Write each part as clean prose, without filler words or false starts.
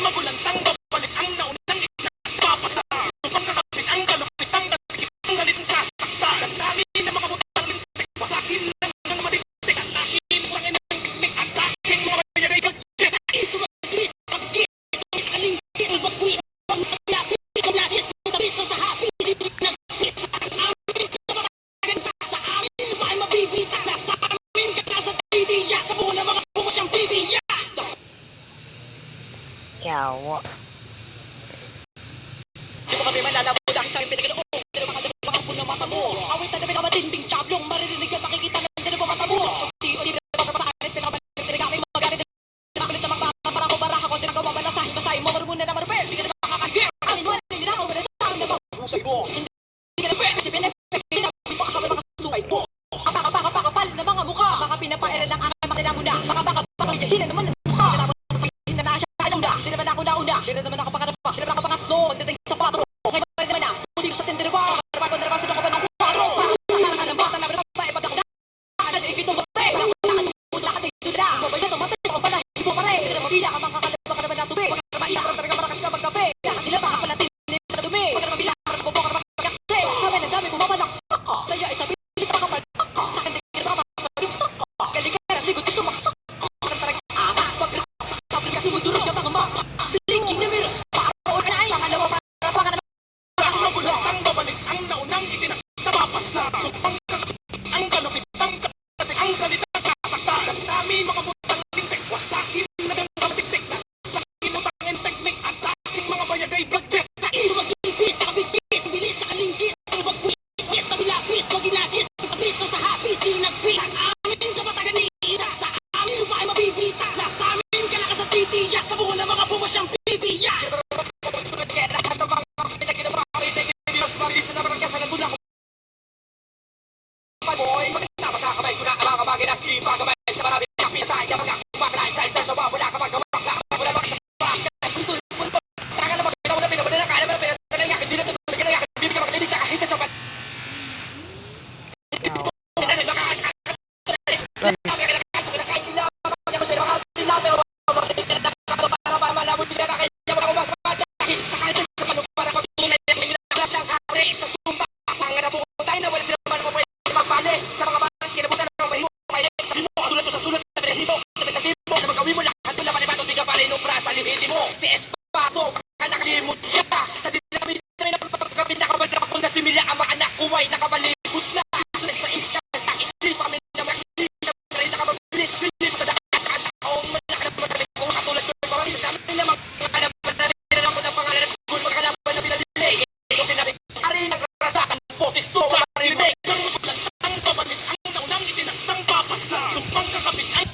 magulantang babalik ang naunang ipapasa. Upang kakapit ang kalupit ang natikip ang galitong sasakta. Ang dami na mga butang lintik, wasakin lang ng malitik. Asakin mo ang inang piknik at aking mga mayagay pag-dress. Sa iso mag-dress, pag-gis, sa kalingkis, mag-quiz. Ang sabi, kinagis, tabiso sa happy, nag-quiz. Amin ka matagan sa amin, bakit mabibitak na sa amin ka na sa tidiya. Sa buo na mga bumo siyang tidiya. Yawa. Di ba kami malalaman dahil sa aking pinaganoon? Pero baka dalawa ang punong mata mo. Awit na namin ang matinding tablong maririnig yan, makikita na din ang mata mo. Unti-unti na naman sa akin, pinakabalik, tinig aking magalit. Pinakalit na magpapara ko, baraka ko, tinagawa, balasahin, basahin mo, marumuna na marupel. Di ka na makakagir. Amin mo, hindi na ako, balasahin na mahusay mo. Hindi ka na pwede, kasi pinapagin na bisa ka mga sungay mo. Ang baka-baka-bakapal na mga mukha. Baka pinapaira lang ang makina mo na. Baka-baka-baka-hinan naman ng mukha. Hindi naman ako nauna, hindi naman ako pangatlo, hindi naman ako pangatlo, magdating sa 4. Ngayon pa rin naman na, musip sa tinderwa, marapag na rabasin ako pa ng 4. Para sa ng bata na pinapay, pag ako na, ano ikitong babe, wala ko na kanong lakad ay dula. Babayan, tumatay ako pala, hibo pa rin, hindi na mabila ka mga kalabang ka naman ng tubig. Huwag ka na maila, parang talaga marakas ka magkape. Hindi ba, kapalatin, hindi na dumi. Huwag ka na mabila, parang bubo ka naman magkakse. Sa amin, ang dami bumabalak ako. Sa'yo ay sabi, hindi ka makapal ako. Sa akin, hindi ka makapasalim sa ko. Kalikan, ligod, sumaksak ko. Parang talaga akas, pag-pabrikas, lumudurog ka mga mapa. Linking na virus, para na ay pangalawa para baka naman. Ang magulantang babalik ang naunang itinatapapas na. Supang ang kalupitang kapatik ang salitang sasakta. Ang dami mga butang lintik, wasakin na ng kamatiktik. Nasakin mo tangin teknik at ating mga bayagay blood test. Sa iso mag-ibis, sa kabigis, bilis sa kalingkis, sa bagwis, yes sa bilabis, maginagis, abiso sa hapis, sinagpis. Amin ka matagan iitak, sa amin ba ay mabibitak. Nasa amin ka na sa titiyak, sa buo na mga buwa siyang bibiyak. Si Espato, nakalimot siya. Sa dinamit na rin napagkakapin na kabal na ako na similya ang mga anak ko ay nakabalikot na. Sa iska, takit-lis, pamin na makikis. Sa rin nakababilis, bilip sa daan taong malaki na matalik ko. Katulad ko yung pamamit sa amin na mga kanapan na rin ako ng pangalan at kung mga kanapan na pinadilay. Ito sinabi, ari nagrata ang boses to sa marinig. Ang pabalik ang naunang itinatang papas na. Sumpang kakapit ang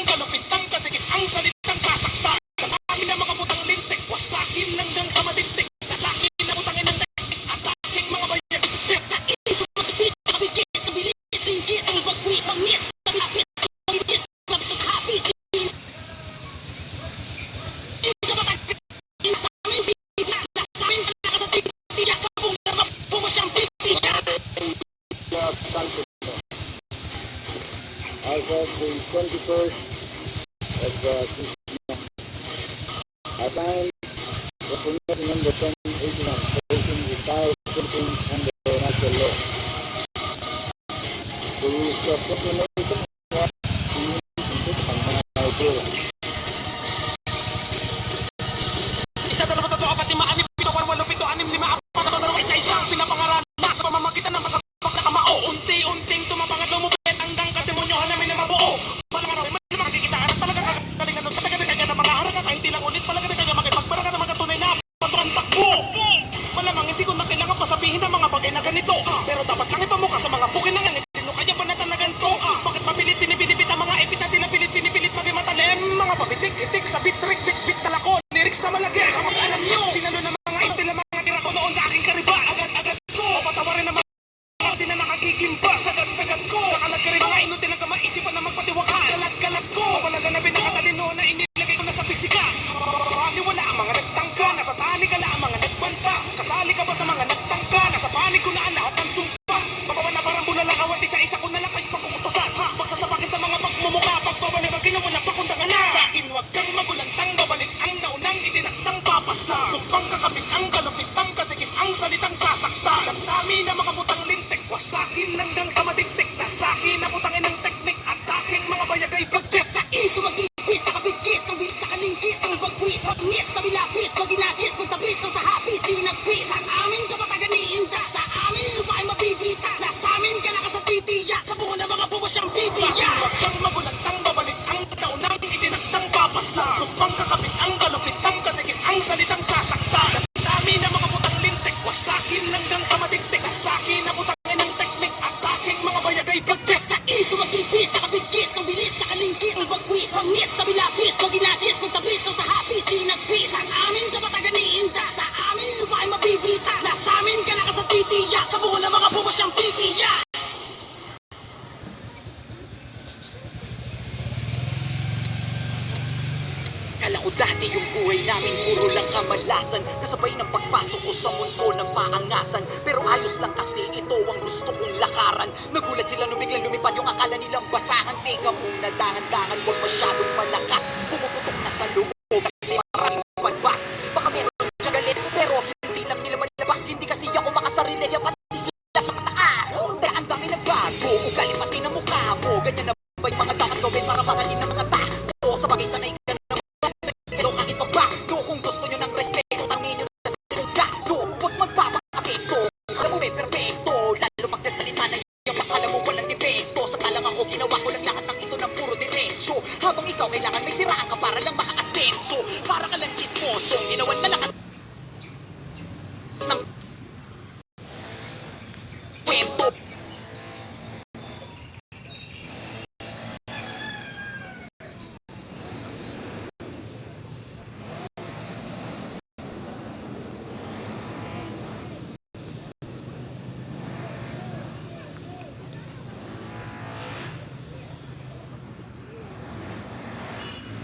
kalupit ang katikip ang salitang sasakta. Amin na mga butang lintik, wasakin lang gang sa matiktik. Nasakin na butang inang teknik at aking mga bayag. Dress sa iso, matipis, kabigis, sa bilis, ringgis, ang bagwis, mangis, sa bilapis, magigis, labis sa hapis. Hindi ka matagpit, sa amin bibigla, nasa amin ka na sa titiyak, sa buong narap, bumo siyang titiyak. As of the 21st of I find Reformation number 1081 placing the five Philippines under natural law. The rules of proclamation was on my bill. Isa na naman tatlo, apat, lima, anim, pito, walo, pito, anim, lima, apat, tatlo, dalawa, isa-isang pinapangaralan na sa pamamagitan ng pagkapak na kamao. Unti-unting tumapang at lumupit hanggang kademonyohan namin na mabuo. Palang araw, may makikita ka na talaga kagalingan nun sa taga-taga na mga harang at hindi lang ulit palaga na kaya makipagpara ka na mga tunay na patukan takbo. Malamang hindi ko na kailangan pasabihin ng mga bagay na ganito. Pero dapat lang ipamuka sa mga pukin na nga nitino kaya banatan na ganito. Bakit mapilit pinipilipit ang mga epit na tinapilit pinipilit maging matalim. Mga papitik-itik sa bitrik bit-bit talako. Lyrics na malagi. Kapag alam nyo, sinalo na mga intil ang mga tira ko noon sa aking kariba. Agad-agad ko, patawarin na mga di na nakakikimbas. Sagad-sagad ko, kakalag ka rin mga inutil ang kamaisipan na magpatiwaka. Kalat-kalat ko, palaga na binakatalino na inilagay ko na sa pisika. Wala ang mga nagtangka, nasa tali ka na ang mga nagbanta. Kasali ka ba sa mga nagtangka, nasa panig ko na ang lahat ng sumpa. Babawan na parang bunalakawan akin hanggang sa madiktik na sakin na putangin ng teknik at aking mga bayagay pagtres sa iso mag-ibis sa kabigis ang bilis sa kalingkis ang bagwis magngis sa bilapis maginagis magtabis sa hapis sinagpis ang amin kapatagan iinda sa amin lupa ay mabibita na sa amin ka na sa titiya sa buo ng mga buwas siyang bitiya maghang mabulagtang babalik ang taunang itinagtang papaslang sumpang kakabit ang kalupit ang katikit ang salitang sasaktan dami na mga putang lintik wasakin hanggang sa madiktik asakin na putangin ng teknik at aking mga bayagay pagtres sa iso mag-ibis sa kabigis ang bilis sa kalingkis ang bagwis mangis sa bilapis maginagis magtabis sa hapis sinagpis ang amin kapatagan iinda sa amin lupa ay mabibita na sa amin ka na sa titiya sa buo ng mga buwas siyang titiya. Kala ko dati yung buhay namin puro lang kamalasan kasabay ng pagpasok ko sa mundo ng paangasan pero ayos lang kasi ito ang gusto kong lakaran nagulat sila nung biglang lumipad yung akala nilang basahan teka muna dahan-dahan huwag masyadong malakas pumuputok na sa loob kasi maraming pagbas baka meron dyan galit pero hindi lang nila malabas hindi kasi ako makasarili pati sila mataas hindi ang dami nagbago ugali pati na mukha mo ganyan na ba yung mga dapat gawin para mahalin ng mga tao sa bagay sanay ka na pero kahit magbago kung gusto nyo ng respeto tangin nyo na sa gago huwag magpapakapito alam mo may perfecto lalo pag nagsalita na yung akala mo walang depekto saka lang ako ginawa ko lang lahat ng ito ng puro diretsyo habang ikaw kailangan may siraan ka para lang makaasenso para ka lang chismoso ginawan na lahat ng